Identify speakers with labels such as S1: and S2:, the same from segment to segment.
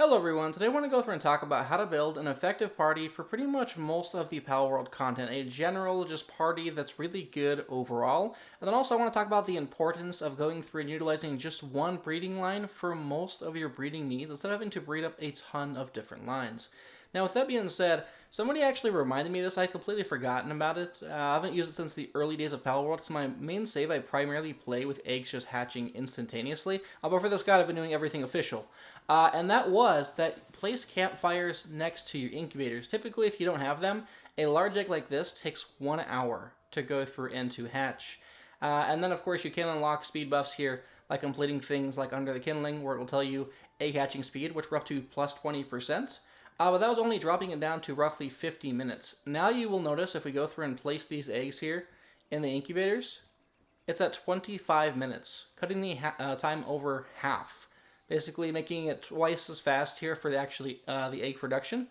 S1: Hello everyone, today I want to go through and talk about how to build an effective party for pretty much most of the Palworld content, a general just party that's really good overall. And then also I want to talk about the importance of going through and utilizing just one breeding line for most of your breeding needs instead of having to breed up a ton of different lines. Now with that being said, somebody actually reminded me of this. I had completely forgotten about it. I haven't used it since the early days of Palworld because my main save I primarily play with eggs just hatching instantaneously. But for this guide I've been doing everything official. And that was that place campfires next to your incubators. Typically if you don't have them, a large egg like this takes 1 hour to go through and to hatch. And then of course you can unlock speed buffs here by completing things like Under the Kindling, where it will tell you egg hatching speed, which we're up to plus 20%. But that was only dropping it down to roughly 50 minutes. Now you will notice if we go through and place these eggs here in the incubators, it's at 25 minutes, cutting the time over half, basically making it twice as fast here for the egg production.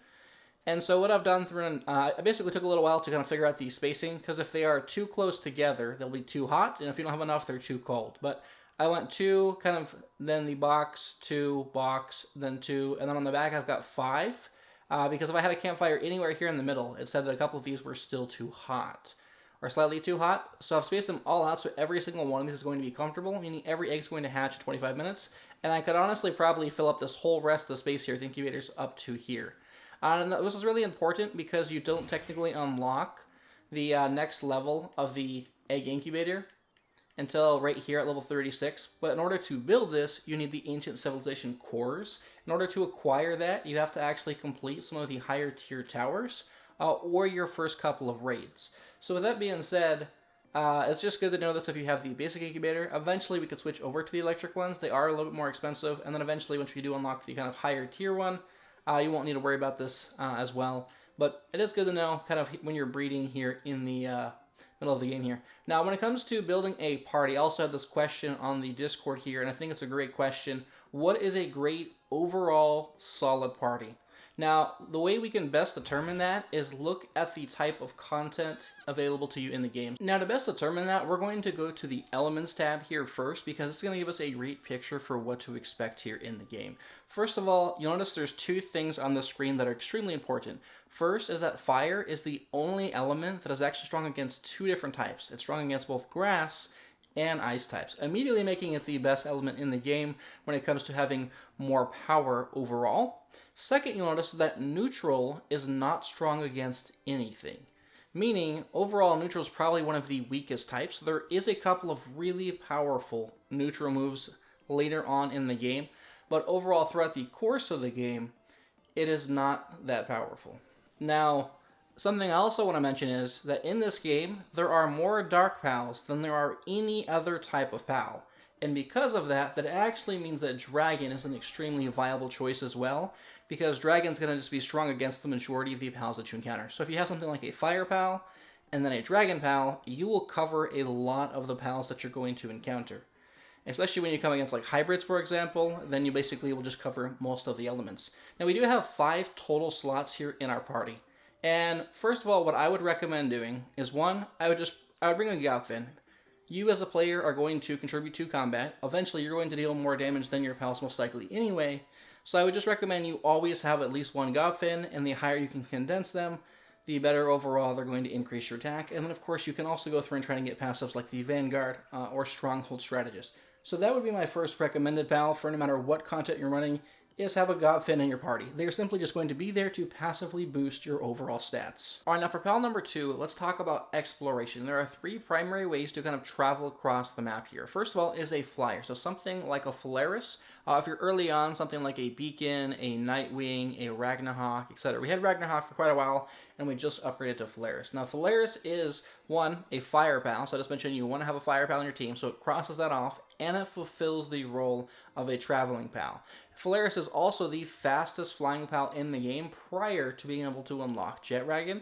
S1: And so what I've done through, I basically took a little while to kind of figure out the spacing, because if they are too close together, they'll be too hot, and if you don't have enough, they're too cold. But I went 2, kind of, then the box, 2, box, then 2, and then on the back I've got 5. Because if I had a campfire anywhere here in the middle, it said that a couple of these were still too hot, or slightly too hot. So I've spaced them all out so every single one of these is going to be comfortable, meaning every egg is going to hatch in 25 minutes. And I could honestly probably fill up this whole rest of the space here with incubators up to here. And this is really important because you don't technically unlock the next level of the egg incubator until right here at level 36. But in order to build this, you need the Ancient Civilization cores. In order to acquire that, you have to actually complete some of the higher tier towers or your first couple of raids. So with that being said, it's just good to know this if you have the basic incubator. Eventually we could switch over to the electric ones. They are a little bit more expensive, and then eventually once we do unlock the kind of higher tier one, you won't need to worry about this as well. But it is good to know kind of when you're breeding here in the middle of the game here. Now, when it comes to building a party, I also had this question on the Discord here, and I think it's a great question. What is a great overall solid party? Now, the way we can best determine that is look at the type of content available to you in the game. Now, to best determine that, we're going to go to the Elements tab here first, because it's going to give us a great picture for what to expect here in the game. First of all, you'll notice there's 2 things on the screen that are extremely important. First is that fire is the only element that is actually strong against 2 different types. It's strong against both grass and ice types, immediately making it the best element in the game when it comes to having more power overall. Second, you'll notice that neutral is not strong against anything, meaning overall neutral is probably one of the weakest types. There is a couple of really powerful neutral moves later on in the game, but overall throughout the course of the game, it is not that powerful. Now, something I also want to mention is that in this game, there are more Dark Pals than there are any other type of Pal. And because of that, that actually means that Dragon is an extremely viable choice as well, because Dragon's going to just be strong against the majority of the Pals that you encounter. So if you have something like a Fire Pal and then a Dragon Pal, you will cover a lot of the Pals that you're going to encounter. Especially when you come against like hybrids, for example, then you basically will just cover most of the elements. Now we do have 5 total slots here in our party. And first of all, what I would recommend doing is 1, I would bring a Gopfin. You as a player are going to contribute to combat. Eventually you're going to deal more damage than your pals most likely anyway. So I would just recommend you always have at least 1 Gopfin, and the higher you can condense them, the better overall they're going to increase your attack. And then of course you can also go through and try and get passives like the Vanguard or Stronghold Strategist. So that would be my first recommended pal for no matter what content you're running, is have a Gopfin in your party. They are simply just going to be there to passively boost your overall stats. Alright, now for pal number 2, let's talk about exploration. There are 3 primary ways to kind of travel across the map here. First of all is a flyer, so something like a Phalaris. If you're early on, something like a Beacon, a Nightwing, a Ragnarok, etc. We had Ragnarok for quite a while, and we just upgraded to Phalaris. Now Phalaris is, 1, a fire pal, so I just mentioned you want to have a fire pal on your team, so it crosses that off, and it fulfills the role of a traveling pal. Phalaris is also the fastest flying pal in the game prior to being able to unlock Jetragon.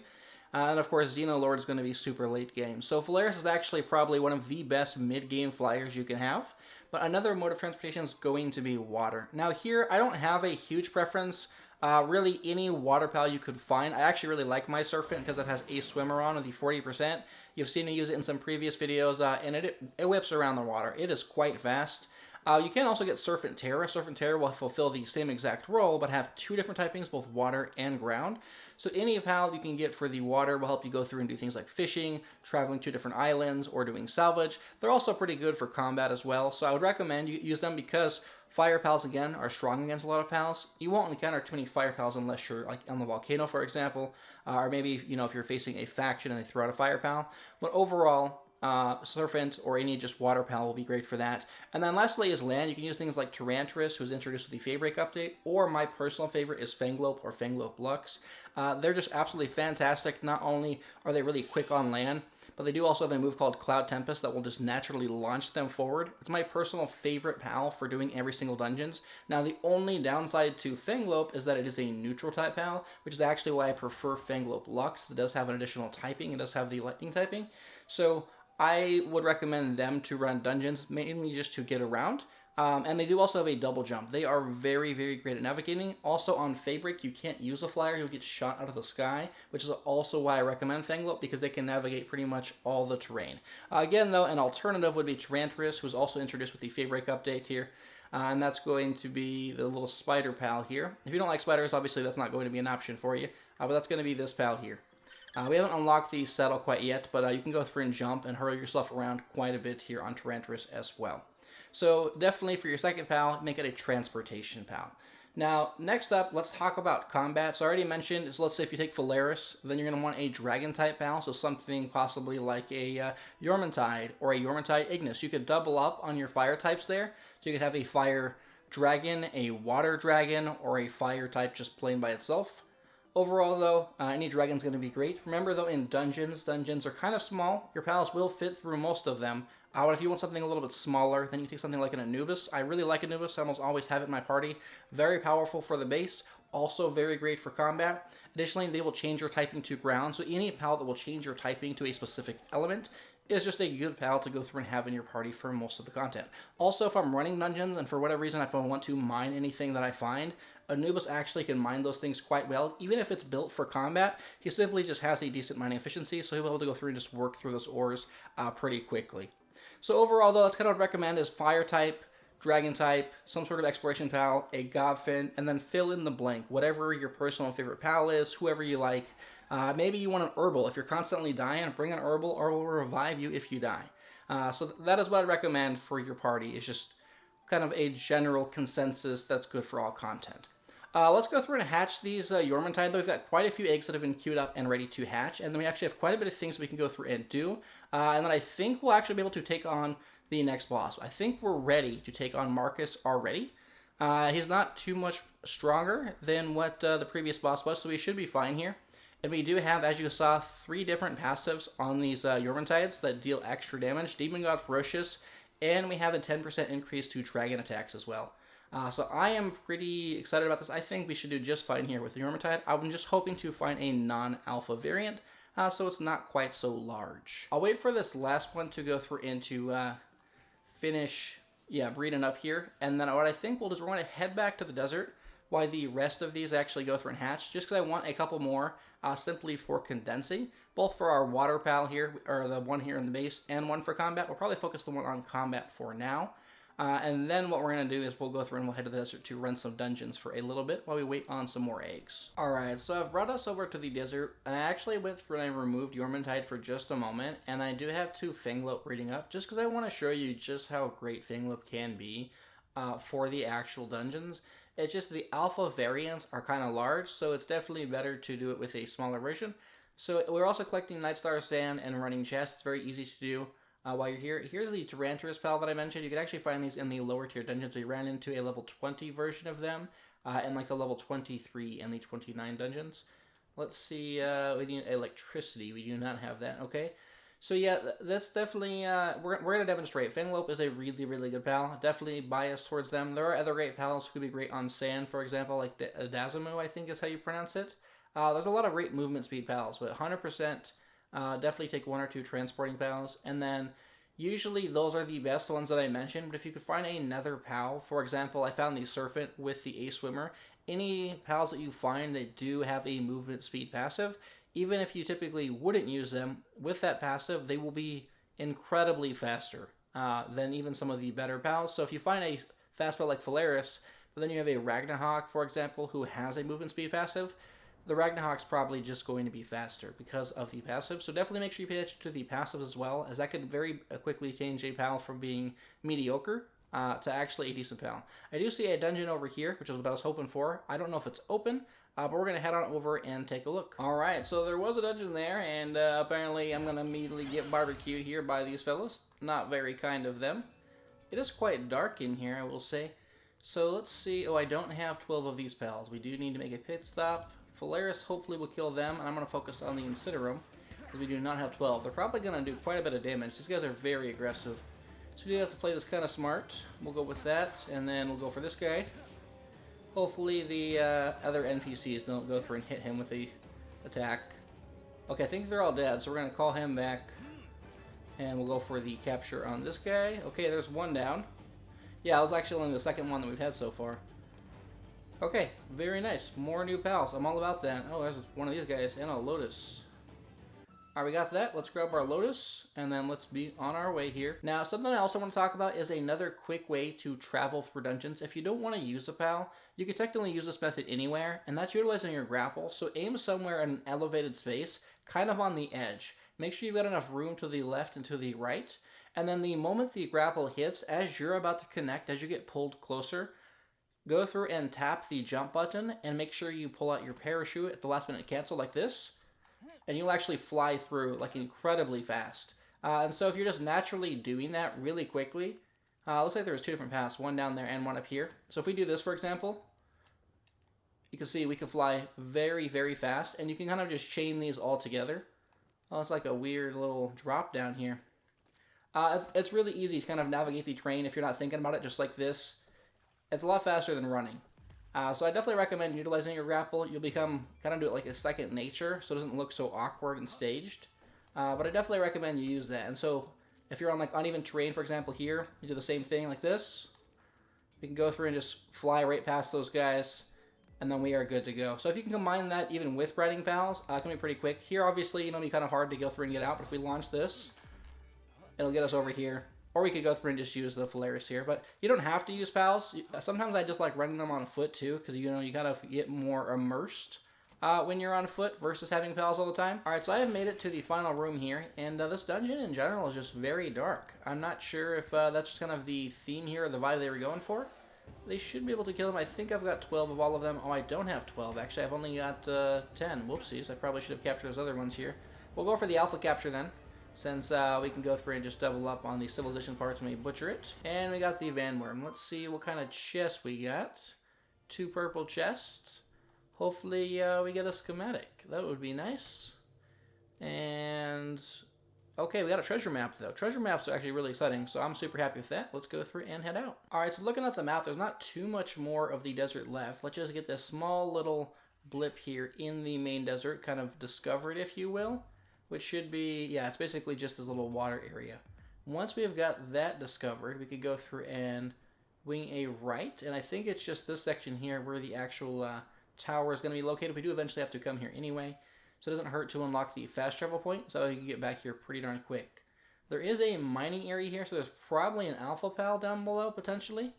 S1: And of course, Xenolord is going to be super late game. So Phalaris is actually probably one of the best mid-game flyers you can have. But another mode of transportation is going to be water. Now here, I don't have a huge preference. Really, any water pal you could find. I actually really like my Surfant because it has a swimmer on with the 40%. You've seen me use it in some previous videos, and it whips around the water. It is quite fast. You can also get Surf and Terra. Surf and Terra will fulfill the same exact role, but have 2 different typings, both water and ground. So any pal you can get for the water will help you go through and do things like fishing, traveling to different islands, or doing salvage. They're also pretty good for combat as well, so I would recommend you use them because fire pals, again, are strong against a lot of pals. You won't encounter too many fire pals unless you're like on the volcano, for example, or maybe, you know, if you're facing a faction and they throw out a fire pal. But overall, Serpent or any just water pal will be great for that. And then lastly is land. You can use things like Tyrantris, who's introduced with the Faybreak update, or my personal favorite is Fanglope or Fanglope Lux. They're just absolutely fantastic. Not only are they really quick on land, but they do also have a move called Cloud Tempest that will just naturally launch them forward. It's my personal favorite pal for doing every single dungeons. Now, the only downside to Fanglope is that it is a neutral type pal, which is actually why I prefer Fanglope Lux. It does have an additional typing. It does have the lightning typing. So I would recommend them to run dungeons, mainly just to get around. And they do also have a double jump. They are very, very great at navigating. Also on Fabric, you can't use a flyer. You'll get shot out of the sky, which is also why I recommend Fanglope, because they can navigate pretty much all the terrain. Again, though, an alternative would be Tyrantris, who's also introduced with the Fabric update here. And that's going to be the little spider pal here. If you don't like spiders, obviously that's not going to be an option for you. But that's going to be this pal here. We haven't unlocked the saddle quite yet, but you can go through and jump and hurl yourself around quite a bit here on Tyrantris as well. So definitely for your second pal, make it a transportation pal. Now, next up, let's talk about combat. So I already mentioned, so let's say if you take Valeris, then you're going to want a dragon type pal, so something possibly like a Yormantide or a Yormantide Ignis. You could double up on your fire types there. So you could have a fire dragon, a water dragon, or a fire type just plain by itself. Overall, though, any dragon's going to be great. Remember, though, in dungeons are kind of small. Your pals will fit through most of them. But if you want something a little bit smaller, then you take something like an Anubis. I really like Anubis. I almost always have it in my party. Very powerful for the base. Also very great for combat. Additionally, they will change your typing to ground. So any pal that will change your typing to a specific element is just a good pal to go through and have in your party for most of the content. Also, if I'm running dungeons and for whatever reason if I want to mine anything that I find, Anubis actually can mine those things quite well. Even if it's built for combat, he simply just has a decent mining efficiency, so he'll be able to go through and just work through those ores pretty quickly. So overall, though, that's kind of what I'd recommend is fire type, dragon type, some sort of exploration pal, a godfin, and then fill in the blank. Whatever your personal favorite pal is, whoever you like. Maybe you want an herbal. If you're constantly dying, bring an herbal. Herbal will revive you if you die. So that is what I'd recommend for your party. It's just kind of a general consensus that's good for all content. Let's go through and hatch these Yormantide. We've got quite a few eggs that have been queued up and ready to hatch, and then we actually have quite a bit of things we can go through and do. And then I think we'll actually be able to take on the next boss. I think we're ready to take on Marcus already. He's not too much stronger than what the previous boss was, so we should be fine here. And we do have, as you saw, 3 different passives on these Yormantides that deal extra damage. Demon God Ferocious, and we have a 10% increase to dragon attacks as well. So I am pretty excited about this. I think we should do just fine here with the Yormantide. I'm just hoping to find a non-alpha variant, so it's not quite so large. I'll wait for this last one to go through and to finish, breeding up here. And then what I think we'll do is we're going to head back to the desert while the rest of these actually go through and hatch, just because I want a couple more simply for condensing, both for our water pal here, or the one here in the base, and one for combat. We'll probably focus the one on combat for now. And then what we're going to do is we'll go through and we'll head to the desert to run some dungeons for a little bit while we wait on some more eggs. Alright, so I've brought us over to the desert, and I actually went through and I removed Yormantide for just a moment, and I do have 2 Fanglope breeding up, just because I want to show you just how great Fanglope can be for the actual dungeons. It's just the alpha variants are kind of large, so it's definitely better to do it with a smaller version. So we're also collecting Nightstar Sand and running chests. It's very easy to do. While you're here, here's the Tyrantris pal that I mentioned. You can actually find these in the lower tier dungeons. We ran into a level 20 version of them, and like the level 23 and the 29 dungeons. Let's see, we need electricity. We do not have that, okay? So yeah, that's definitely, we're going to demonstrate. Fanglope is a really, really good pal. Definitely biased towards them. There are other great pals who could be great on sand, for example, like Dazamu, I think is how you pronounce it. There's a lot of great movement speed pals, but 100%... definitely take 1 or 2 transporting pals, and then usually those are the best ones that I mentioned, but if you could find another pal, for example, I found the Serpent with the A-Swimmer, any pals that you find that do have a movement speed passive, even if you typically wouldn't use them, with that passive, they will be incredibly faster than even some of the better pals. So if you find a fast pal like Phalaris, but then you have a Ragnarok, for example, who has a movement speed passive, the Ragnarok's probably just going to be faster because of the passive. So definitely make sure you pay attention to the passives as well, as that could very quickly change a pal from being mediocre to actually a decent pal. I do see a dungeon over here, which is what I was hoping for. I don't know if it's open, but we're going to head on over and take a look. Alright, so there was a dungeon there, and apparently I'm going to immediately get barbecued here by these fellas. Not very kind of them. It is quite dark in here, I will say. So let's see. Oh, I don't have 12 of these pals. We do need to make a pit stop. Phalaris hopefully will kill them, and I'm going to focus on the Incineroar, because we do not have 12. They're probably going to do quite a bit of damage. These guys are very aggressive. So we do have to play this kind of smart. We'll go with that, and then we'll go for this guy. Hopefully the other NPCs don't go through and hit him with the attack. Okay, I think they're all dead, so we're going to call him back. And we'll go for the capture on this guy. Okay, there's one down. Yeah, I was actually only the second one that we've had so far. Okay, very nice. More new pals. I'm all about that. Oh, there's one of these guys and a Lotus. Alright, we got that. Let's grab our Lotus, and then let's be on our way here. Now, something I also want to talk about is another quick way to travel through dungeons. If you don't want to use a pal, you can technically use this method anywhere, and that's utilizing your grapple. So aim somewhere in an elevated space, kind of on the edge. Make sure you've got enough room to the left and to the right, and then the moment the grapple hits, as you're about to connect, as you get pulled closer, go through and tap the jump button, and make sure you pull out your parachute at the last minute cancel like this, and you'll actually fly through like incredibly fast. And so if you're just naturally doing that really quickly, looks like there's two different paths, one down there and one up here. So if we do this, for example, you can see we can fly very, very fast, and you can kind of just chain these all together. Oh, it's like a weird little drop down here. It's really easy to kind of navigate the terrain if you're not thinking about it, just like this. It's a lot faster than running. So I definitely recommend utilizing your grapple. You'll kind of do it like a second nature, so it doesn't look so awkward and staged. But I definitely recommend you use that. And so if you're on like uneven terrain, for example, here, you do the same thing like this. You can go through and just fly right past those guys, and then we are good to go. So if you can combine that even with riding pals, it can be pretty quick. Here, obviously, it'll be kind of hard to go through and get out, but if we launch this, it'll get us over here. Or we could go through and just use the Phalaris here, but you don't have to use pals. Sometimes I just like running them on foot too, because you kind of get more immersed when you're on foot versus having pals all the time. All right, so I have made it to the final room here, and this dungeon in general is just very dark. I'm not sure if that's just kind of the theme here or the vibe they were going for. They should be able to kill them. I think I've got 12 of all of them. Oh, I don't have 12. Actually, I've only got 10. Whoopsies. I probably should have captured those other ones here. We'll go for the alpha capture then, since we can go through and just double up on the civilization parts when we butcher it. And we got the Van Worm. Let's see what kind of chest we got. 2 purple chests. Hopefully we get a schematic. That would be nice. And okay, we got a treasure map though. Treasure maps are actually really exciting, so I'm super happy with that. Let's go through and head out. Alright, so looking at the map, there's not too much more of the desert left. Let's just get this small little blip here in the main desert, kind of discovered, if you will. Which should be, yeah, it's basically just this little water area. Once we've got that discovered, we could go through and wing a right. And I think it's just this section here where the actual tower is going to be located. We do eventually have to come here anyway, so it doesn't hurt to unlock the fast travel point, so we can get back here pretty darn quick. There is a mining area here, so there's probably an alpha pal down below, potentially.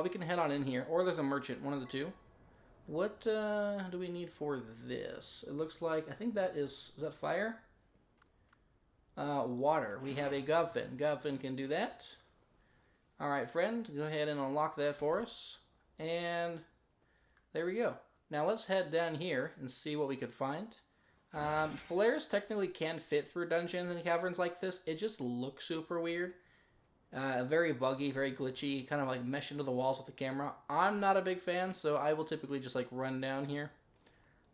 S1: We can head on in here, or there's a merchant, one of the two. What do we need for this? It looks like, I think that is that fire? Water. We have a Gobfin. Gobfin can do that. Alright, friend. Go ahead and unlock that for us. And there we go. Now let's head down here and see what we could find. Flares technically can fit through dungeons and caverns like this. It just looks super weird. Very buggy, very glitchy. Kind of like mesh into the walls with the camera. I'm not a big fan, so I will typically just like run down here.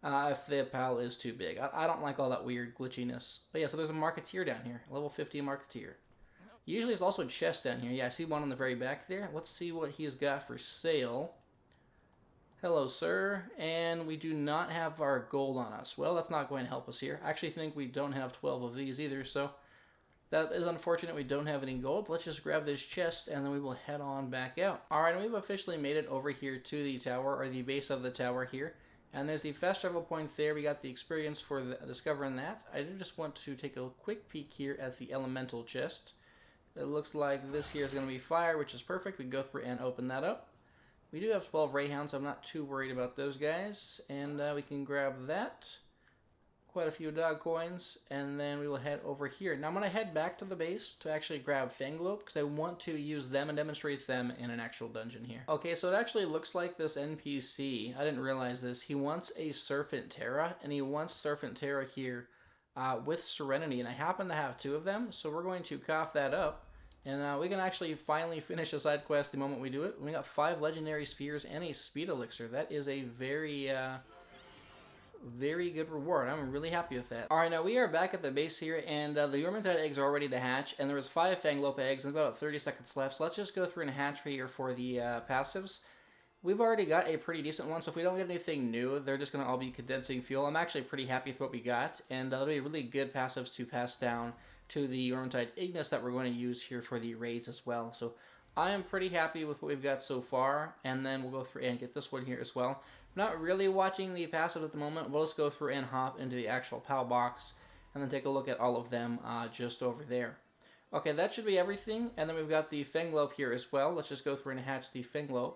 S1: If the pal is too big. I don't like all that weird glitchiness. But yeah, so there's a Marketeer down here. Level 50 Marketeer. Usually there's also a chest down here. Yeah, I see one on the very back there. Let's see what he's got for sale. Hello, sir. And we do not have our gold on us. Well, that's not going to help us here. I actually think we don't have 12 of these either, so that is unfortunate we don't have any gold. Let's just grab this chest, and then we will head on back out. Alright, and we've officially made it over here to the tower, or the base of the tower here. And there's the fast travel point there. We got the experience for discovering that. I do just want to take a quick peek here at the elemental chest, It looks like this here is going to be fire, which is perfect. We can go through and open that up. We do have 12 Rayhounds, so I'm not too worried about those guys. And we can grab that. Quite a few dog coins, and then we will head over here. Now I'm going to head back to the base to actually grab Fanglope, because I want to use them and demonstrate them in an actual dungeon here. Okay, so it actually looks like this NPC, I didn't realize this, he wants a Serpent Terra, and he wants Serpent Terra here with Serenity, and I happen to have 2 of them, so we're going to cough that up, and we can actually finally finish the side quest the moment we do it. We got 5 Legendary Spheres and a Speed Elixir. That is a very good reward. I'm really happy with that. Alright, now we are back at the base here, and the Yormantide eggs are ready to hatch, and there was 5 Fanglope eggs, and about 30 seconds left, so let's just go through and hatch here for the passives. We've already got a pretty decent one, so if we don't get anything new, they're just going to all be condensing fuel. I'm actually pretty happy with what we got, and that'll be really good passives to pass down to the Yormantide Ignis that we're going to use here for the raids as well. So I am pretty happy with what we've got so far, and then we'll go through and get this one here as well. Not really watching the passive at the moment. We'll just go through and hop into the actual PAL box and then take a look at all of them just over there. Okay, that should be everything. And then we've got the Fanglope here as well. Let's just go through and hatch the Fanglope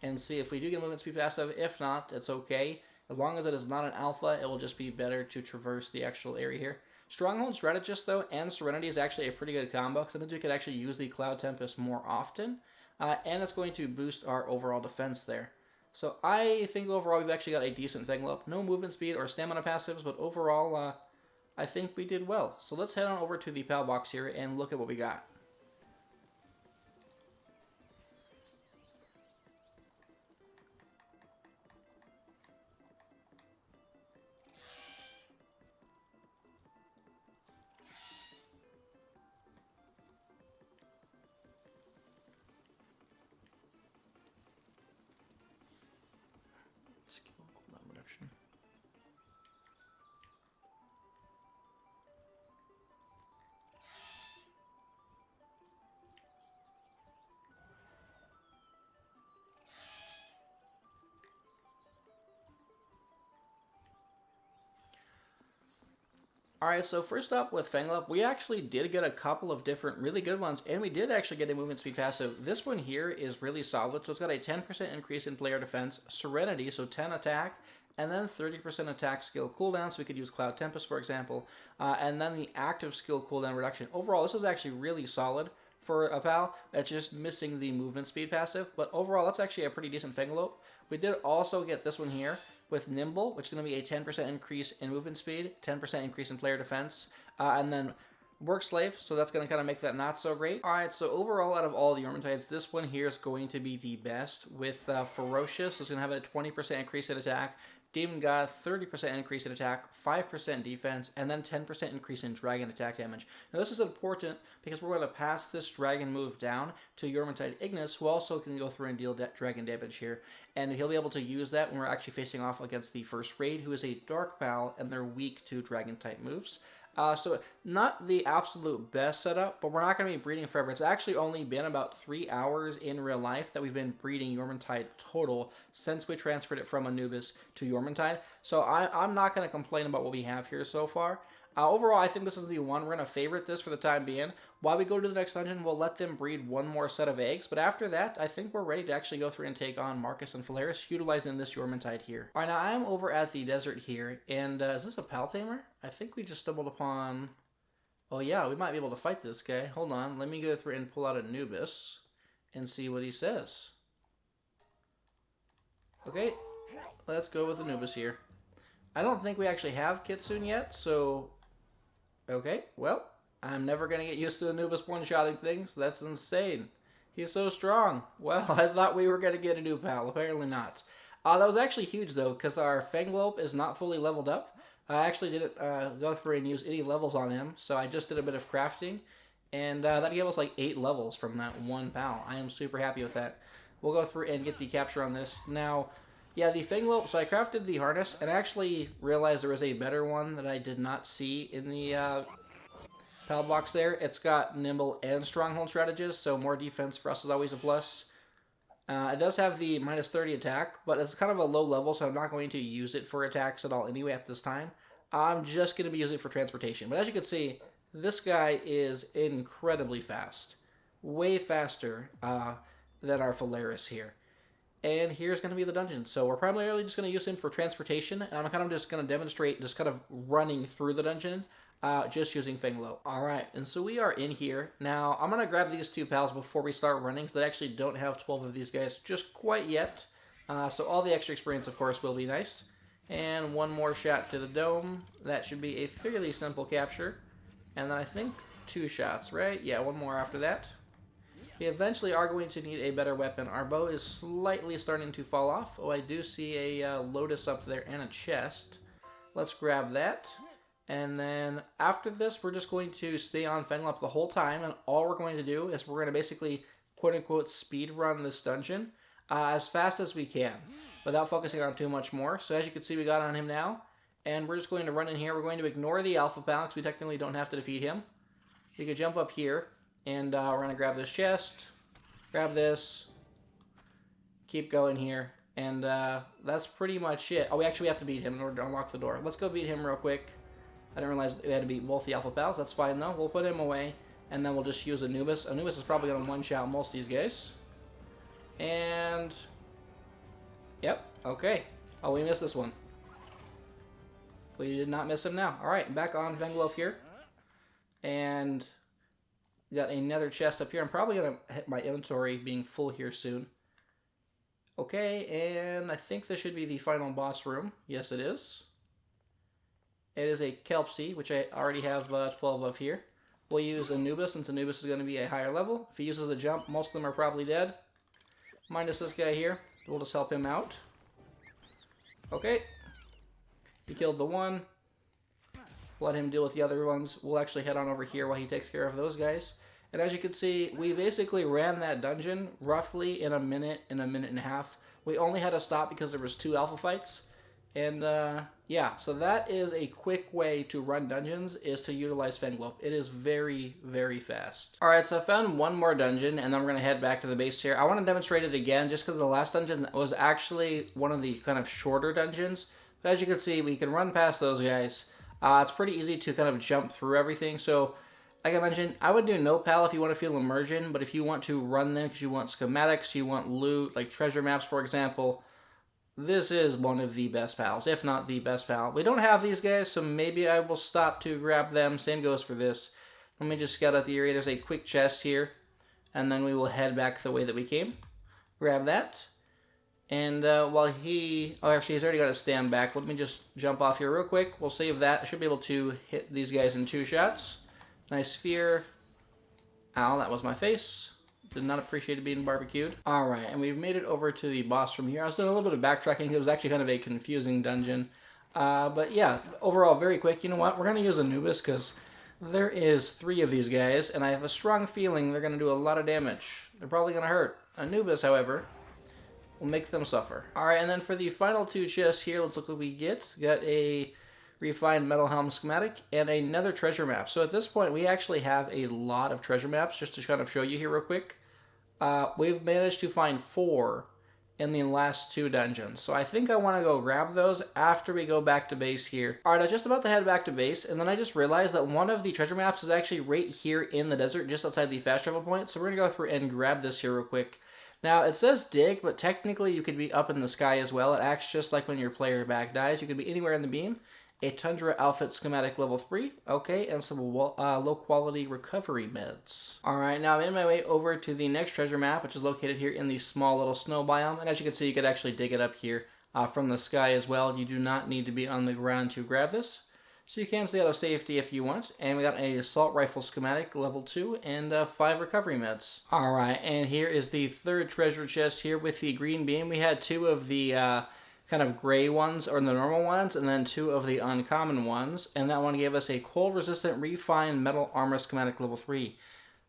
S1: and see if we do get movement speed passive. If not, it's okay. As long as it is not an alpha, it will just be better to traverse the actual area here. Stronghold Strategist, though, and Serenity is actually a pretty good combo, because I think we could actually use the Cloud Tempest more often. And it's going to boost our overall defense there. So I think overall we've actually got a decent Fanglope. No movement speed or stamina passives, but overall I think we did well. So let's head on over to the PAL box here and look at what we got. Skill cooldown reduction. Alright, so first up with Fanglope, we actually did get a couple of different really good ones, and we did actually get a movement speed passive. This one here is really solid, so it's got a 10% increase in player defense, Serenity, so 10 attack, and then 30% attack skill cooldown, so we could use Cloud Tempest, for example, and then the active skill cooldown reduction. Overall, this is actually really solid for a PAL. It's just missing the movement speed passive, but overall, that's actually a pretty decent Fanglope. We did also get this one here with Nimble, which is going to be a 10% increase in movement speed, 10% increase in player defense, and then Work Slave, so that's going to kind of make that not so great. Alright, so overall out of all the Yormantides, this one here is going to be the best with Ferocious, so it's going to have a 20% increase in attack, Demon God, 30% increase in attack, 5% defense, and then 10% increase in dragon attack damage. Now this is important because we're going to pass this dragon move down to Yormantide Ignis, who also can go through and deal dragon damage here. And he'll be able to use that when we're actually facing off against the first raid, who is a Dark Pal, and they're weak to dragon type moves. So not the absolute best setup, but we're not going to be breeding forever. It's actually only been about 3 hours in real life that we've been breeding Yormantide total since we transferred it from Anubis to Yormantide. So I'm not going to complain about what we have here so far. Overall, I think this is the one. We're going to favorite this for the time being. While we go to the next dungeon, we'll let them breed one more set of eggs. But after that, I think we're ready to actually go through and take on Marcus and Phalaris, utilizing this Yormantide here. Alright, now I am over at the desert here. And is this a Pal Tamer? I think we just stumbled upon... Oh yeah, we might be able to fight this guy. Hold on, let me go through and pull out Anubis and see what he says. Okay, let's go with Anubis here. I don't think we actually have Kitsune yet, so... Okay, well, I'm never going to get used to Anubis one-shotting things. That's insane. He's so strong. Well, I thought we were going to get a new pal. Apparently not. That was actually huge, though, because our Fanglope is not fully leveled up. I actually didn't go through and use any levels on him, so I just did a bit of crafting, and that gave us like 8 levels from that one pal. I am super happy with that. We'll go through and get the capture on this. Now, yeah, the Fanglope, so I crafted the harness, and I actually realized there was a better one that I did not see in the pal box there. It's got Nimble and Stronghold Strategist, so more defense for us is always a plus. It does have the minus 30 attack, but it's kind of a low level, so I'm not going to use it for attacks at all anyway at this time. I'm just going to be using it for transportation. But as you can see, This guy is incredibly fast. Way faster than our Phalaris here. And here's going to be the dungeon. So we're primarily just going to use him for transportation. And I'm kind of just going to demonstrate just kind of running through the dungeon. Just using Fenglo. Alright, and so we are in here. Now, I'm going to grab these two pals before we start running, so they actually don't have 12 of these guys just quite yet. So all the extra experience, of course, will be nice. And one more shot to the dome. That should be a fairly simple capture. And then I think 2 shots, right? Yeah, one more after that. We eventually are going to need a better weapon. Our bow is slightly starting to fall off. Oh, I do see a Lotus up there and a chest. Let's grab that. And then after this, we're just going to stay on Fenglop the whole time. And all we're going to do is we're going to basically, quote-unquote, speed run this dungeon as fast as we can without focusing on too much more. So as you can see, we got on him now. And we're just going to run in here. We're going to ignore the Alpha Pal because we technically don't have to defeat him. We could jump up here. And we're going to grab this chest. Grab this. Keep going here. And that's pretty much it. Oh, we have to beat him in order to unlock the door. Let's go beat him real quick. I didn't realize we had to beat both the Alpha Pals. That's fine, though. We'll put him away, and then we'll just use Anubis. Anubis is probably going to one-shot most of these guys. And... Yep, okay. Oh, we missed this one. We did not miss him now. Alright, back on Venglope here. And... got another chest up here. I'm probably going to hit my inventory being full here soon. Okay, and I think this should be the final boss room. Yes, it is. It is a Kelpsy, which I already have 12 of here. We'll use Anubis, since Anubis is going to be a higher level. If he uses the jump, most of them are probably dead. Minus this guy here. We'll just help him out. Okay. He killed the one. Let him deal with the other ones. We'll actually head on over here while he takes care of those guys. And as you can see, we basically ran that dungeon roughly in a minute and a half. We only had to stop because there was 2 alpha fights. And yeah, so that is a quick way to run dungeons, is to utilize Fenglope. It is very, very fast. Alright, so I found one more dungeon, and then we're going to head back to the base here. I want to demonstrate it again, just because the last dungeon was actually one of the kind of shorter dungeons. But as you can see, we can run past those guys. It's pretty easy to kind of jump through everything. So, like I mentioned, I would do no pal if you want to feel immersion, but if you want to run them because you want schematics, you want loot, like treasure maps, for example, this is one of the best pals, if not the best pal. We don't have these guys, so maybe I will stop to grab them. Same goes for this. Let me just scout out the area. There's a quick chest here, and then we will head back the way that we came. Grab that. And while he... Oh, actually, he's already got to stand back. Let me just jump off here real quick. We'll save that. I should be able to hit these guys in 2 shots. Nice sphere. Ow, that was my face. Did not appreciate it being barbecued. Alright, and we've made it over to the boss from here. I was doing a little bit of backtracking. It was actually kind of a confusing dungeon. But yeah, overall, very quick. You know what? We're going to use Anubis because there is 3 of these guys, and I have a strong feeling they're going to do a lot of damage. They're probably going to hurt. Anubis, however, will make them suffer. Alright, and then for the final 2 chests here, let's look what we get. Got a refined metal helm schematic and another treasure map. So at this point, we actually have a lot of treasure maps, just to kind of show you here real quick. We've managed to find 4 in the last 2 dungeons. So I think I want to go grab those after we go back to base here. Alright, I was just about to head back to base, and then I just realized that one of the treasure maps is actually right here in the desert, just outside the fast travel point. So we're going to go through and grab this here real quick. Now, it says dig, but technically you could be up in the sky as well. It acts just like when your player back dies. You could be anywhere in the beam. A Tundra Outfit Schematic level 3, okay, and some low-quality recovery meds. Alright, now I'm in my way over to the next treasure map, which is located here in the small little snow biome, and as you can see, you could actually dig it up here from the sky as well. You do not need to be on the ground to grab this, so you can stay out of safety if you want. And we got an Assault Rifle Schematic level 2 and 5 recovery meds. Alright, and here is the 3rd treasure chest here with the green beam. We had 2 of the kind of gray ones, or the normal ones, and then 2 of the uncommon ones, and that one gave us a cold resistant refined metal armor schematic level 3.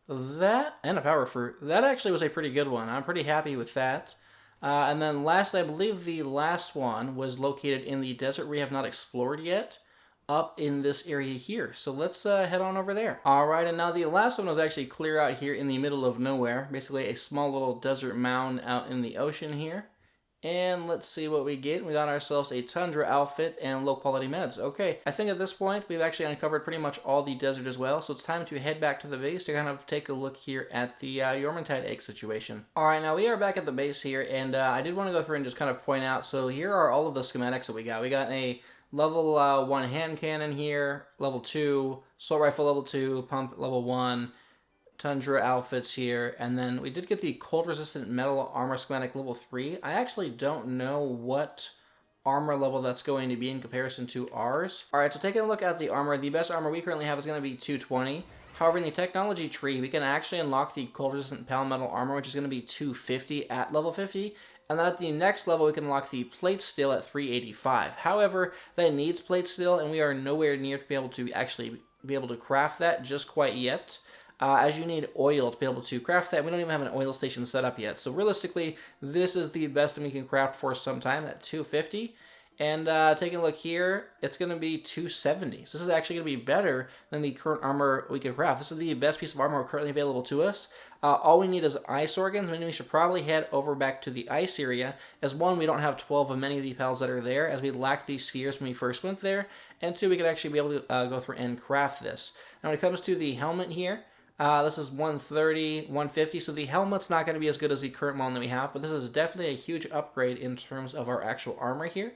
S1: That, and a power fruit, that actually was a pretty good one. I'm pretty happy with that. And then last, I believe the last one was located in the desert we have not explored yet, up in this area here. So let's head on over there. Alright, and now the last one was actually clear out here in the middle of nowhere, basically a small little desert mound out in the ocean here. And let's see what we get. We got ourselves a Tundra outfit and low quality meds. Okay, I think at this point we've actually uncovered pretty much all the desert as well, so it's time to head back to the base to kind of take a look here at the Yormantide egg situation. Alright, now we are back at the base here, and I did want to go through and just kind of point out, so here are all of the schematics that we got. We got a level 1 hand cannon here, level 2, assault rifle level 2, pump level 1, Tundra outfits here, and then we did get the cold resistant metal armor schematic level 3. I actually don't know what armor level that's going to be in comparison to ours. Alright, so taking a look at the armor, the best armor we currently have is going to be 220. However, in the technology tree, we can actually unlock the cold resistant pal metal armor, which is going to be 250 at level 50. And then at the next level, we can unlock the plate steel at 385. However, that needs plate steel, and we are nowhere near to be able to actually be able to craft that just quite yet. As you need oil to be able to craft that. We don't even have an oil station set up yet. So realistically, this is the best thing we can craft for some time at 250. And taking a look here, it's going to be 270. So this is actually going to be better than the current armor we can craft. This is the best piece of armor currently available to us. All we need is ice organs. Meaning we should probably head over back to the ice area. As one, we don't have 12 of many of the pals that are there, as we lacked these spheres when we first went there. And two, we could actually be able to go through and craft this. Now when it comes to the helmet here, this is 130, 150, so the helmet's not going to be as good as the current one that we have, but this is definitely a huge upgrade in terms of our actual armor here.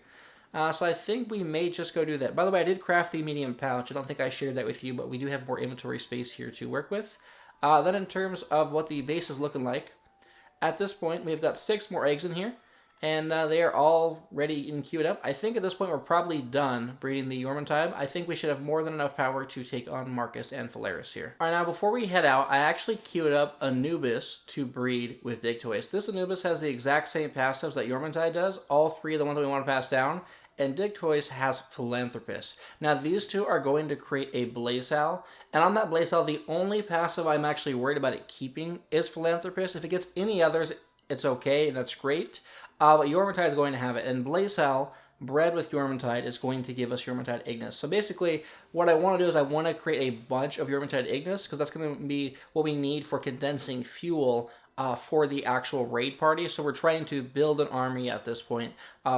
S1: So I think we may just go do that. By the way, I did craft the medium pouch. I don't think I shared that with you, but we do have more inventory space here to work with. Then in terms of what the base is looking like, at this point, we've got 6 more eggs in here. And they are all ready and queued up. I think at this point we're probably done breeding the Yormantide. I think we should have more than enough power to take on Marcus and Phalaris here. Alright, now before we head out, I actually queued up Anubis to breed with Digtoys. This Anubis has the exact same passives that Yormantide does, all 3 of the ones that we want to pass down. And Digtoys has Philanthropist. Now these two are going to create a Blazehal, and on that Blazehal, the only passive I'm actually worried about it keeping is Philanthropist. If it gets any others, it's okay, that's great. But Yormantide is going to have it, and Blazehal, bred with Yormantide, is going to give us Yormantide Ignis. So basically, what I want to do is I want to create a bunch of Yormantide Ignis, because that's going to be what we need for condensing fuel for the actual raid party. So we're trying to build an army at this point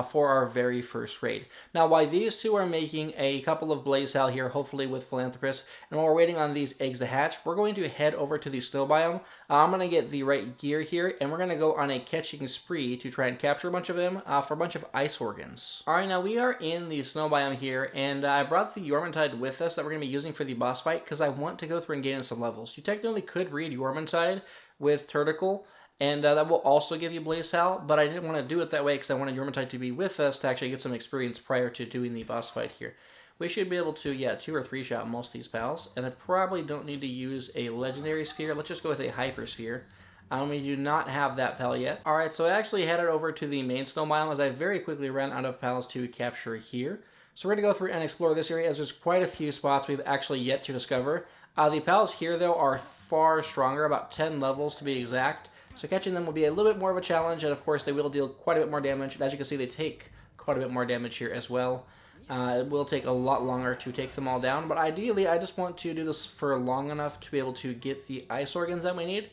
S1: for our very first raid. Now, while these two are making a couple of Blazehal here, hopefully with Philanthropist, and while we're waiting on these eggs to hatch, we're going to head over to the snow biome. I'm going to get the right gear here, and we're going to go on a catching spree to try and capture a bunch of them for a bunch of ice organs. Alright, now we are in the snow biome here, and I brought the Yormantide with us that we're going to be using for the boss fight, because I want to go through and gain some levels. You technically could read Yormantide with Turticle, and that will also give you Blazehal, but I didn't want to do it that way because I wanted Yormantide to be with us to actually get some experience prior to doing the boss fight here. We should be able to, 2 or 3 shot most of these pals, and I probably don't need to use a legendary sphere. Let's just go with a hyper sphere. We do not have that pal yet. Alright, so I actually headed over to the main snow biome as I very quickly ran out of pals to capture here. So we're going to go through and explore this area as there's quite a few spots we've actually yet to discover. The pals here, though, are far stronger, about 10 levels to be exact. So catching them will be a little bit more of a challenge, and of course they will deal quite a bit more damage. And as you can see, they take quite a bit more damage here as well. It will take a lot longer to take them all down, but ideally I just want to do this for long enough to be able to get the ice organs that we need.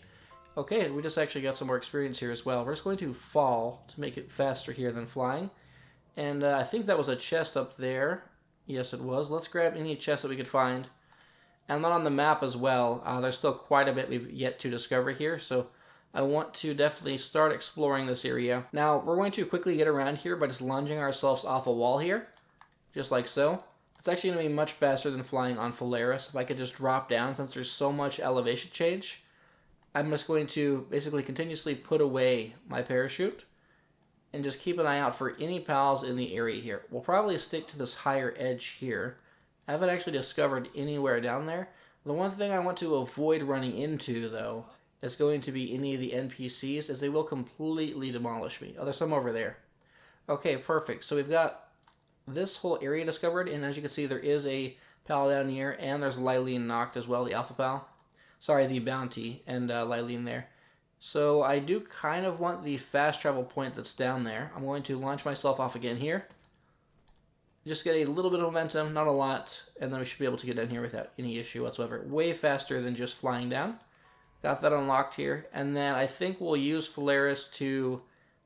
S1: Okay, we just actually got some more experience here as well. We're just going to fall to make it faster here than flying. And I think that was a chest up there. Yes, it was. Let's grab any chest that we could find. And then on the map as well, there's still quite a bit we've yet to discover here, so I want to definitely start exploring this area. Now, we're going to quickly get around here by just lunging ourselves off a wall here, just like so. It's actually going to be much faster than flying on Phalaris. If I could just drop down, since there's so much elevation change, I'm just going to basically continuously put away my parachute and just keep an eye out for any pals in the area here. We'll probably stick to this higher edge here. I haven't actually discovered anywhere down there. The one thing I want to avoid running into, though, is going to be any of the NPCs, as they will completely demolish me. Oh, there's some over there. Okay, perfect. So we've got this whole area discovered, and as you can see, there is a pal down here, and there's Lylene knocked as well, the alpha pal. Sorry, the bounty, and Lylene there. So I do kind of want the fast travel point that's down there. I'm going to launch myself off again here. Just get a little bit of momentum, not a lot, and then we should be able to get down here without any issue whatsoever. Way faster than just flying down. Got that unlocked here, and then I think we'll use Phalaris to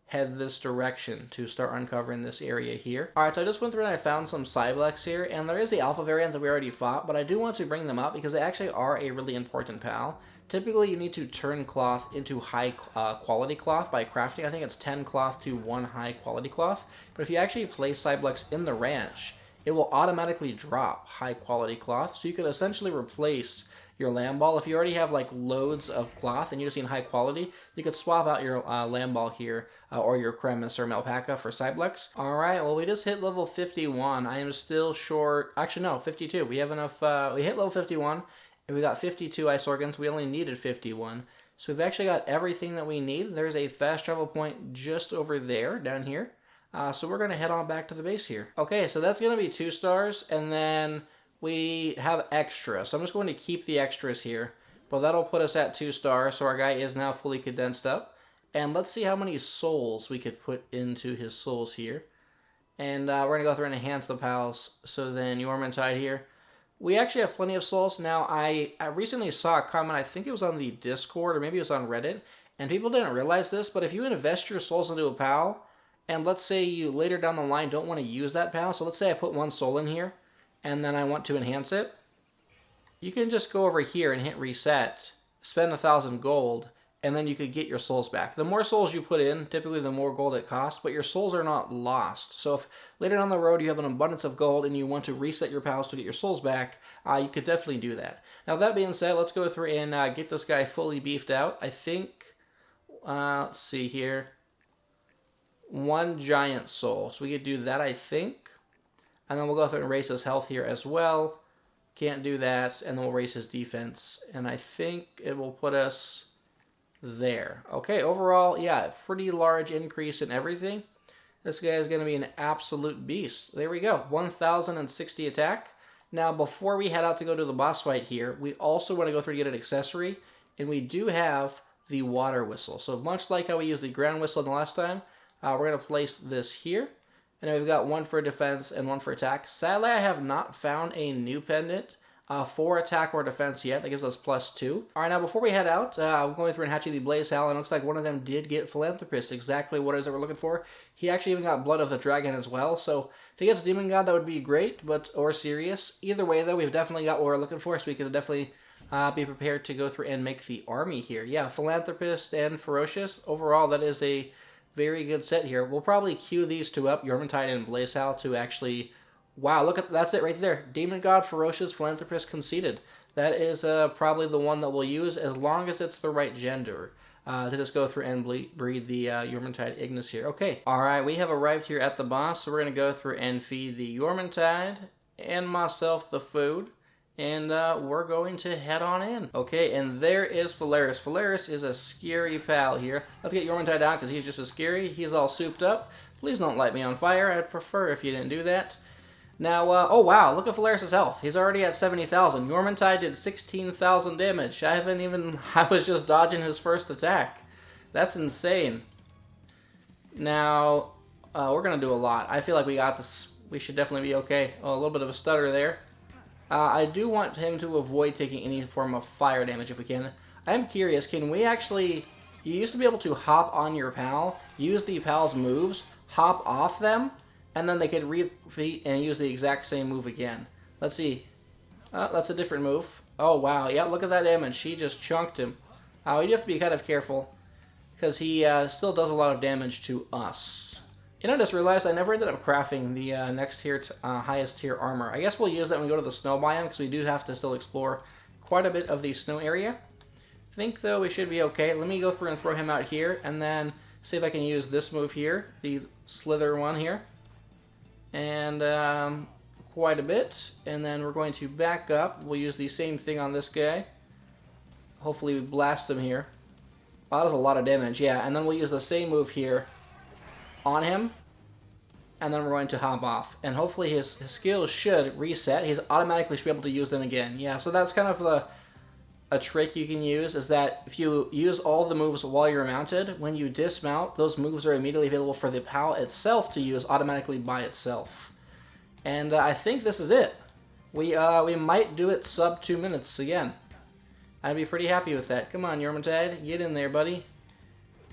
S1: head this direction to start uncovering this area here. Alright, so I just went through and I found some Cyblex here, and there is the alpha variant that we already fought, but I do want to bring them up because they actually are a really important pal. Typically, you need to turn cloth into high quality cloth by crafting. I think it's 10 cloth to 1 high quality cloth. But if you actually place Cyblex in the ranch, it will automatically drop high quality cloth. So you could essentially replace your lamb ball. If you already have like loads of cloth and you just need high quality, you could swap out your lamb ball here or your cremis or alpaca for Cyblex. Alright, well we just hit level 51. I am still short, actually no, 52. We have enough, we hit level 51 and we got 52 ice organs. We only needed 51. So we've actually got everything that we need. There's a fast travel point just over there, down here. So we're going to head on back to the base here. Okay, so that's going to be 2 stars, and then we have extra. So I'm just going to keep the extras here, but that'll put us at 2 stars. So our guy is now fully condensed up. And let's see how many souls we could put into his souls here. And we're going to go through and enhance the pals. So then Yormantide here. We actually have plenty of souls. Now, I recently saw a comment, I think it was on the Discord, or maybe it was on Reddit, and people didn't realize this, but if you invest your souls into a pal, and let's say you later down the line don't want to use that pal, so let's say I put 1 soul in here, and then I want to enhance it, you can just go over here and hit reset, spend 1,000 gold, and then you could get your souls back. The more souls you put in, typically the more gold it costs, but your souls are not lost. So if later down the road you have an abundance of gold and you want to reset your pals to get your souls back, you could definitely do that. Now that being said, let's go through and get this guy fully beefed out. I think, let's see here, 1 giant soul. So we could do that, I think. And then we'll go through and raise his health here as well. Can't do that, and then we'll raise his defense. And I think it will put us there. Okay, overall, yeah, pretty large increase in everything. This guy is going to be an absolute beast. There we go, 1,060 attack. Now, before we head out to go to the boss fight here, we also want to go through and get an accessory, and we do have the water whistle. So much like how we used the ground whistle the last time, we're going to place this here. And then we've got 1 for defense and 1 for attack. Sadly, I have not found a new pendant for attack or defense yet. That gives us +2. All right, now before we head out, I'm going through and hatching the Blaze Hal, and it looks like one of them did get Philanthropist. Exactly what it is that we're looking for. He actually even got Blood of the Dragon as well, so if he gets Demon God, that would be great, or Sirius. Either way, though, we've definitely got what we're looking for, so we can definitely be prepared to go through and make the army here. Yeah, Philanthropist and Ferocious. Overall, that is a very good set here. We'll probably queue these 2 up, Yormantide and Blaze Hal, to actually... Wow, look at that's it right there. Demon God, Ferocious, Philanthropist, Conceited. That is probably the one that we'll use as long as it's the right gender to just go through and breed the Yormantide Ignis here. Okay, all right, we have arrived here at the boss, so we're going to go through and feed the Yormantide and myself the food, and we're going to head on in. Okay, and there is Phalaris. Phalaris is a scary pal here. Let's get Yormantide out because he's just as scary. He's all souped up. Please don't light me on fire. I'd prefer if you didn't do that. Now, oh wow, look at Phalaris' health. He's already at 70,000. Yormantide did 16,000 damage. I was just dodging his first attack. That's insane. Now, we're going to do a lot. I feel like we got this. We should definitely be okay. Oh, a little bit of a stutter there. I do want him to avoid taking any form of fire damage if we can. I'm curious, can we actually... You used to be able to hop on your pal, use the pal's moves, hop off them, and then they could repeat and use the exact same move again. Let's see. That's a different move. Oh, wow. Yeah, look at that damage. She just chunked him. You have to be kind of careful, because he still does a lot of damage to us. You know, I just realized I never ended up crafting the next tier, highest tier armor. I guess we'll use that when we go to the snow biome, because we do have to still explore quite a bit of the snow area. I think, though, we should be okay. Let me go through and throw him out here, and then see if I can use this move here, the Slither one here. And quite a bit, and then we're going to back up. We'll use the same thing on this guy. Hopefully we blast him here. Wow, that was a lot of damage, yeah. And then we'll use the same move here on him, and then we're going to hop off. And hopefully his skills should reset. He's automatically should be able to use them again. Yeah, so that's kind of a trick you can use, is that if you use all the moves while you're mounted, when you dismount, those moves are immediately available for the PAL itself to use automatically by itself. And I think this is it. We might do it sub 2 minutes again. I'd be pretty happy with that. Come on, Yormantide, get in there, buddy.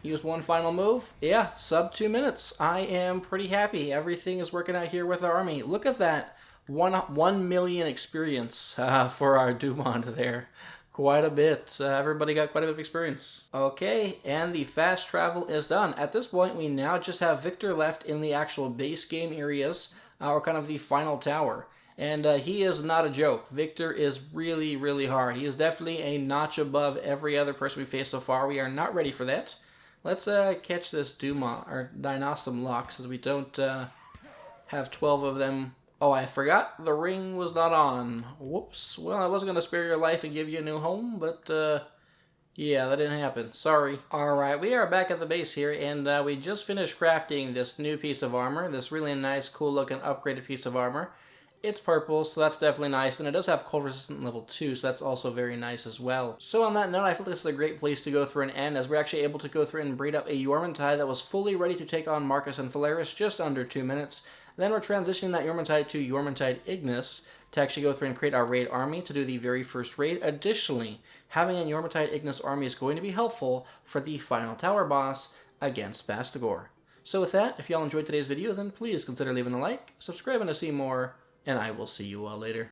S1: Use one final move. Yeah, sub 2 minutes. I am pretty happy. Everything is working out here with our army. Look at that. 1 million experience for our Dumont there. Quite a bit. Everybody got quite a bit of experience. Okay, and the fast travel is done. At this point, we now just have Victor left in the actual base game areas, or kind of the final tower. And he is not a joke. Victor is really, really hard. He is definitely a notch above every other person we've faced so far. We are not ready for that. Let's catch this Dumont, or Dynastum lock, since we don't have 12 of them. Oh, I forgot the ring was not on. Whoops. Well, I wasn't going to spare your life and give you a new home, but yeah, that didn't happen. Sorry. Alright, we are back at the base here, and we just finished crafting this new piece of armor. This really nice, cool-looking, upgraded piece of armor. It's purple, so that's definitely nice, and it does have cold resistant level 2, so that's also very nice as well. So on that note, I feel this is a great place to go through and end, as we're actually able to go through and breed up a Yormantide that was fully ready to take on Marcus and Phalaris just under 2 minutes. Then we're transitioning that Yormantide to Yormantide Ignis to actually go through and create our raid army to do the very first raid. Additionally, having a Yormantide Ignis army is going to be helpful for the final tower boss against Bastagor. So with that, if y'all enjoyed today's video, then please consider leaving a like, subscribing to see more, and I will see you all later.